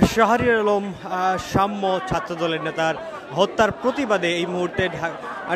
শাহরিয়ার আলম সাম্য ছাত্রদলের নেতার হত্যার প্রতিবাদে এই মুহূর্তে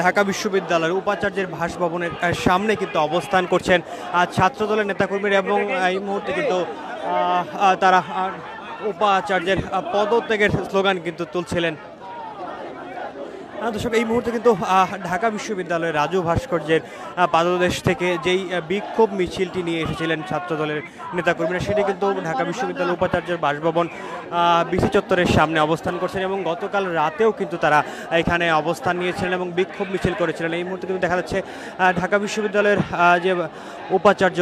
ঢাকা বিশ্ববিদ্যালয়ের উপাচার্যের বাসভবনের সামনে কিন্তু অবস্থান করছেন ছাত্রদলের নেতাকর্মীরা এবং এই মুহূর্তে কিন্তু তারা উপাচার্যের পদত্যাগের স্লোগান কিন্তু তুলছিলেন। দর্শক, এই মুহূর্তে কিন্তু ঢাকা বিশ্ববিদ্যালয়ের রাজু ভাস্কর্যের পাদদেশ থেকে যেই বিক্ষোভ মিছিলটি নিয়ে এসেছিলেন ছাত্রদলের নেতাকর্মীরা, সেটি কিন্তু ঢাকা বিশ্ববিদ্যালয়ের উপাচার্যের বাসভবন বিসি চত্বরের সামনে অবস্থান করছেন এবং গতকাল রাতেও কিন্তু তারা এখানে অবস্থান নিয়েছিলেন এবং বিক্ষোভ মিছিল করেছিলেন। এই মুহূর্তে কিন্তু দেখা যাচ্ছে ঢাকা বিশ্ববিদ্যালয়ের যে উপাচার্য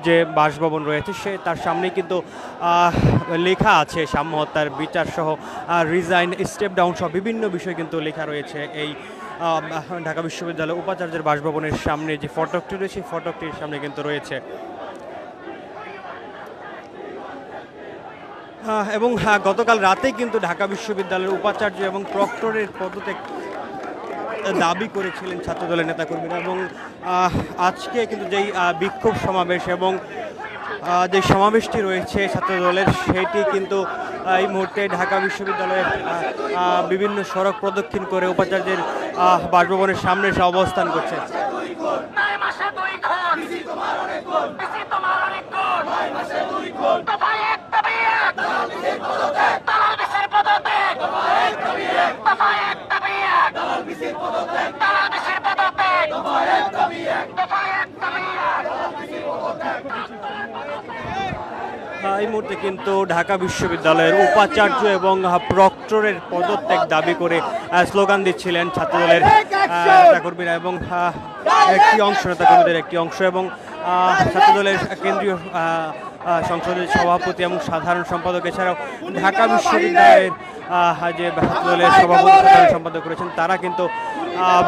যে বাসভবন রয়েছে তার সামনেই কিন্তু লেখা আছে সাম্য হত্যার বিচার সহ রিজাইন, স্টেপ ডাউন সহ বিভিন্ন বিষয় কিন্তু লেখা রয়েছে এই ঢাকা বিশ্ববিদ্যালয় উপাচার্যের বাসভবনের সামনে যে ফটকটি রয়েছে ফটকটির সামনে কিন্তু রয়েছে। এবং গতকাল রাতেই কিন্তু ঢাকা বিশ্ববিদ্যালয়ের উপাচার্য এবং প্রক্টরের পদত্যাগ দাবি করেছিলেন ছাত্রদলের নেতাকর্মীরা এবং আজকে কিন্তু যেই বিক্ষোভ সমাবেশ এবং যে সমাবেশটি রয়েছে ছাত্রদলের সেটি কিন্তু এই মুহূর্তে ঢাকা বিশ্ববিদ্যালয়ের বিভিন্ন সড়ক প্রদক্ষিণ করে উপাচার্যের বাসভবনের সামনে এসে অবস্থান করছে। এই মুহূর্তে কিন্তু ঢাকা বিশ্ববিদ্যালয়ের উপাচার্য এবং প্রক্টরের পদত্যাগ দাবি করে স্লোগান দিচ্ছিলেন ছাত্রদলের নেতাকর্মীরা এবং একটি অংশ নেতাকর্মীদের একটি অংশ এবং ছাত্রদলের কেন্দ্রীয় সংসদের সভাপতি এবং সাধারণ সম্পাদক, এছাড়াও ঢাকা বিশ্ববিদ্যালয়ের যে ছাত্রদলের সভাপতি সাধারণ সম্পাদক রয়েছেন তারা কিন্তু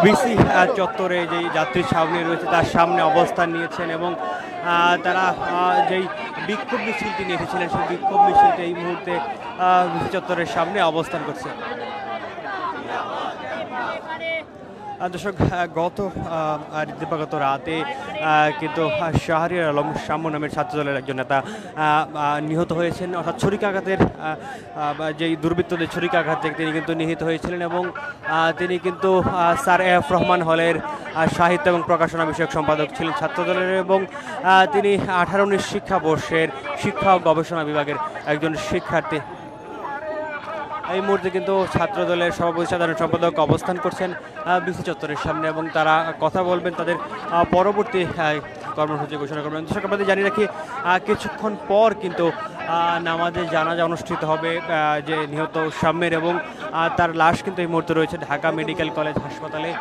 বিসি চত্বরে যেই যাত্রী ছাউনি রয়েছে তার সামনে অবস্থান নিয়েছেন এবং তারা যেই বিক্ষোভ মিছিলটি নিয়ে এসেছিলেন সেই বিক্ষোভ মিছিলটি এই মুহূর্তে বিসি চত্বরের সামনে অবস্থান করছে। দর্শক, দিবাগত রাতে কিন্তু শাহরিয়ার আলম সাম্য নামের ছাত্রদলের একজন নেতা নিহত হয়েছেন, অর্থাৎ ছুরিকাঘাতের যেই দুর্বৃত্তদের ছুরিকাঘাত থেকে তিনি কিন্তু নিহত হয়েছিলেন এবং তিনি কিন্তু স্যার এফ রহমান হলের সাহিত্য এবং প্রকাশনা বিষয়ক সম্পাদক ছিলেন ছাত্রদলের এবং তিনি 18-19 শিক্ষাবর্ষের শিক্ষা ও গবেষণা বিভাগের একজন শিক্ষার্থী। এই মুহূর্তে কিন্তু ছাত্রদলের সভাপতি সাধারণ সম্পাদক অবস্থান করছেন বিসি চত্বরের সামনে এবং তারা কথা বলবেন, তাদের পরবর্তী কর্মসূচি ঘোষণা করবেন। দর্শক, আপনাদের জানিয়ে রাখি কিছুক্ষণ পর কিন্তু নামাজে জানাজা অনুষ্ঠিত হবে যে নিহত সাম্যের এবং তার লাশ কিন্তু এই মুহূর্তে রয়েছে ঢাকা মেডিকেল কলেজ হাসপাতালে।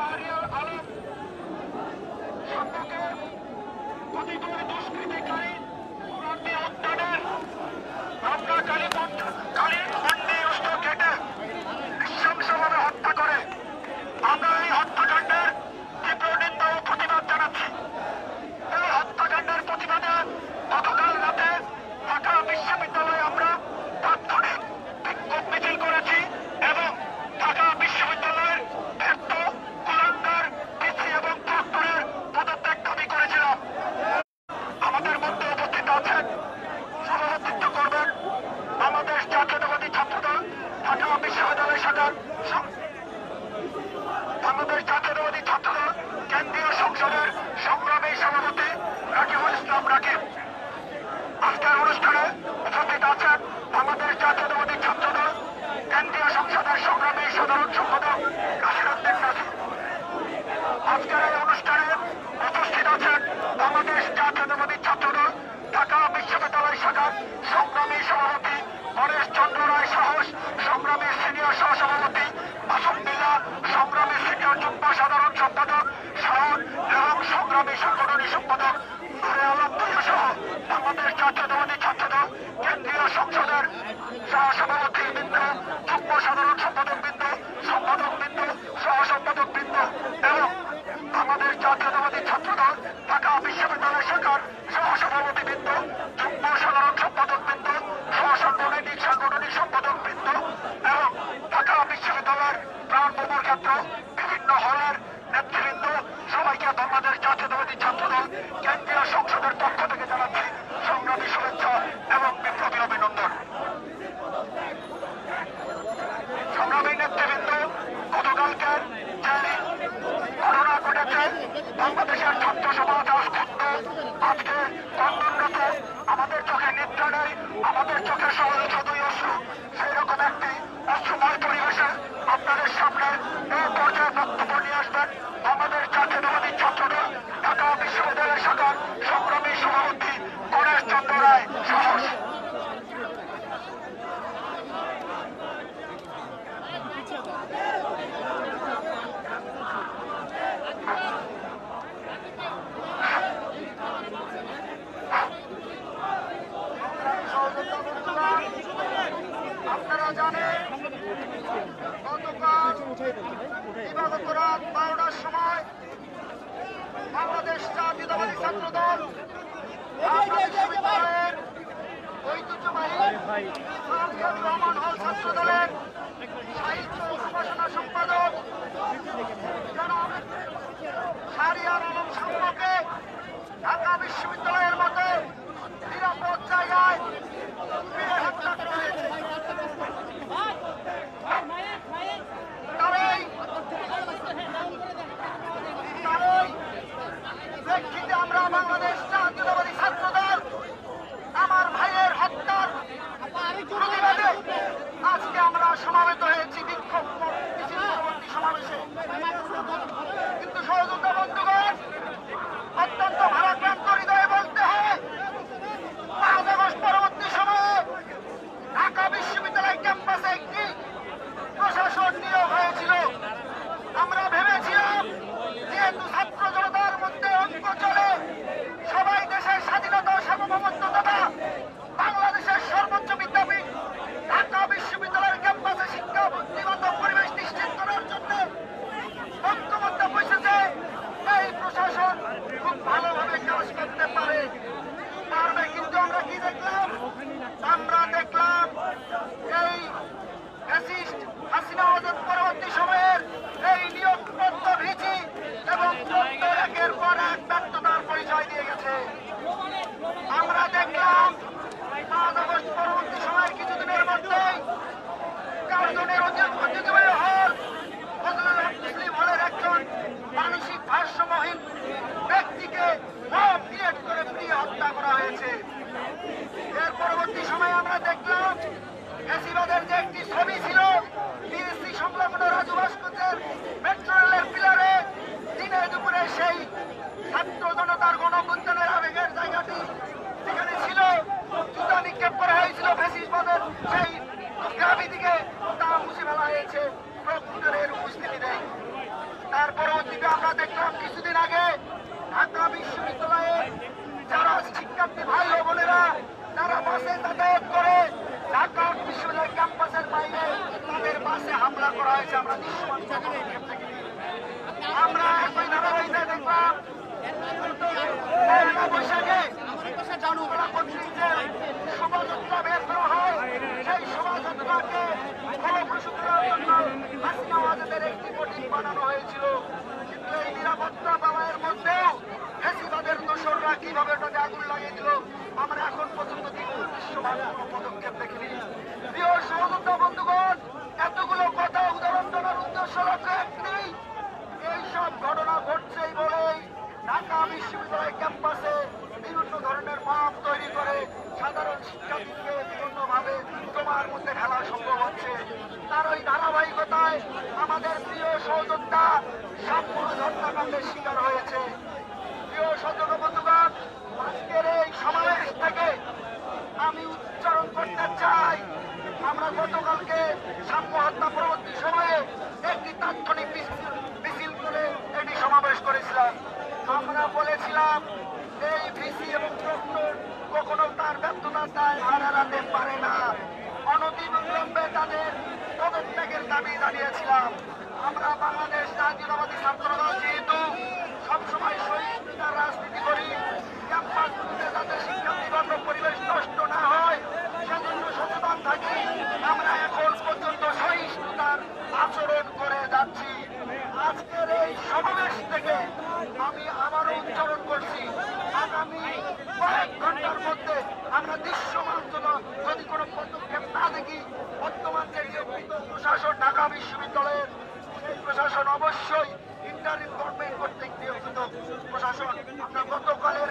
আমাদের চোখের সামনে যতই অশ্রু, সেই রকম একটি অশ্রুময় পরিবেশে আপনাদের সামনে এই পর্যায়ে বক্তব্য নিয়ে আসবেন আমাদের জাতীয়তাবাদী ছাত্রদল ঢাকা বিশ্ববিদ্যালয় শাখার সংগ্রামী সভাপতি গণেশ চন্দ্র রায় সাহস। আপনারা জানেন গতকাল দিবাগত রাত 12টার সময় বাংলাদেশ জাতীয়তাবাদী ছাত্রদল ঢাকা বিশ্ববিদ্যালয়ের ঐতিহ্যবাহী সালজাদুর রহমান হল ছাত্রদলের সাহিত্য উপাসনা সম্পাদক জনাব শাহরিয়ার আলম শামুকে ঢাকা বিশ্ববিদ্যালয়ের মতো নিরাপদ জায়গায় হত্যা করা হয়েছে। প্রেক্ষিতে আমরা বাংলাদেশ জাতীয়তাবাদী ছাত্রদল আমার ভাইয়ের হত্যার প্রতিবাদে আজকে আমরা সমাবেত হয়েছি বিক্ষোভ পরবর্তী সমাবেশে। কিন্তু সহযোদ্ধা বন্ধুগণ, অত্যন্ত ভারাক্রান্ত হৃদয়ে বলতে হয় 5 আগস্ট পরবর্তী সময়ে ঢাকা বিশ্ববিদ্যালয় ক্যাম্পাসে একটি প্রশাসন নিয়োগ হয়েছিল। আমরা ভেবেছিলাম যেহেতু ছাত্র জনতার মধ্যে ঐক্য চলে, সবাই দেশের স্বাধীনতা ও সার্বভৌমত্ব তথা বাংলাদেশের সর্বোচ্চ বিদ্যাপীঠ ঢাকা বিশ্ববিদ্যালয়ের ক্যাম্পাসে শিক্ষা বুদ্ধিগত পরিবেশ নিশ্চিত করার জন্য ঐক্যবদ্ধ বসেছে। এই প্রশাসন খুব ভালোভাবে কাজ করতে পারে। কিন্তু আমরা কি দেখলাম? আমরা দেখলাম এই ফ্যাসিস্ট হাসিনা আজাদ পরবর্তী সময়ের এই নিয়োগপত্র ভিজি এবং একের পর এক ব্যর্থতার পরিচয় দিয়ে গেছে। আমরা দেখলাম 5 আগস্ট পরবর্তী সময়ের কিছুদিনের মধ্যেই কার্জনের ঐতিহ্যবাহী হল ফজলুল হক মুসলিম হলের একজন মানসিক ভারসাম্যহীন ব্যক্তিকে মব ক্রিয়েট করে পিটিয়ে হত্যা করা হয়েছে। এর পরবর্তী সময়ে আমরা দেখলাম ফ্যাসিবাদের যে একটি ছবি ছিল বিএসসি সংলগ্ন রাজু ভাস্কর্যের মেট্রো রেলের পিলারে দিনে দুপুরে সেই ছাত্র জনতার গণঅভ্যুত্থানের আবেগের জায়গাটি যেখানে ছিল জুতা নিক্ষেপ করা হয়েছিল ফ্যাসিবাদের সেই গ্রাফিতিকে তা মুছে ফেলা হয়েছে প্রকৃতির উপস্থিতি নেই। তার পরবর্তীতে আমরা দেখলাম কিছুদিন আগে ঢাকা বিশ্ববিদ্যালয়ে যারা শিক্ষার্থী ভাই ও বোনেরা তারা বাসে যাতায়াত করে ঢাকা বিশ্ববিদ্যালয় ক্যাম্পাসের বাইরে তাদের বাসে হামলা করা হয়েছে। আমরা দৃশ্যমান আমরা একই ধারাবাহিকতা দেখলাম বৈশাখে চালুকলা কর্তৃক যে শোভাযাত্রা বের করা হয়, সেই শোভাযাত্রাকে ফলপ্রসূ করার জন্য হাসিনা আজাদের একটি প্রতীক বানানো হয়েছিল। কিন্তু এই নিরাপত্তা বাবায়ের মধ্যেও ফ্যাসিবাদের দোসররা কিভাবে ওটাতে আগুন লাগিয়ে দিল আমরা এখন পর্যন্ত দৃশ্যমান কোনো পদক্ষেপ দেখিনি। প্রিয় সহযোদ্ধা বন্ধুগণ, এতগুলো কথা উদাহরণ দেওয়ার উদ্দেশ্য লক্ষ্য একটি, এইসব ঘটনা ঘটছেই বলেই ঢাকা বিশ্ববিদ্যালয় ক্যাম্পাসে বিভিন্ন ধরনের মব তৈরি করে সাধারণ শিক্ষার্থীকে বিভিন্নভাবে তোমার মধ্যে খেলা সম্ভব হচ্ছে। তার ওই ধারাবাহিকতায় আমাদের প্রিয় সহযোদ্ধা সম্পূর্ণ হত্যাকাণ্ডের শিকার হয়েছে। প্রিয় সহযোদ্ধা বন্ধুগণ, আজকের এই সমাবেশ থেকে আমি উচ্চারণ করতে চাই, আমরা গতকালকে সাম্য হত্যা পরবর্তী সময়ে একটি তাৎক্ষণিক মিছিল করে এটি সমাবেশ করেছিলাম। আমরা বলেছিলাম এই ভিসি এবং প্রক্টর কখনো তার ব্যর্থতার দায় ভার এড়াতে পারে না। অনতিবিলম্বে তাদের পদত্যাগের দাবি জানিয়েছিলাম। আমরা বাংলাদেশ জাতীয়তাবাদী ছাত্রদল যেহেতু সবসময় সহিষ্ণুতার রাজনীতি করি, ক্যাম্পাসগুলিতে যাতে শিক্ষার্থীগত পরিবেশ নষ্ট না হয় সেজন্য সচেতন থাকি। আমরা এখন পর্যন্ত সহিষ্ণুতার আচরণ করে যাচ্ছি। আজকের এই সমাবেশ থেকে আমি আবারও উচ্চারণ করছি, আগামী কয়েক ঘন্টার মধ্যে আমরা দৃশ্যমান যদি কোনো পদক্ষেপ না দেখি, বর্তমান যে প্রশাসন ঢাকা বিশ্ববিদ্যালয়ের সেই প্রশাসন অবশ্যই ইন্টারিম গভর্নমেন্ট কর্তৃক নিয়োজিত প্রশাসন। আমরা গতকালের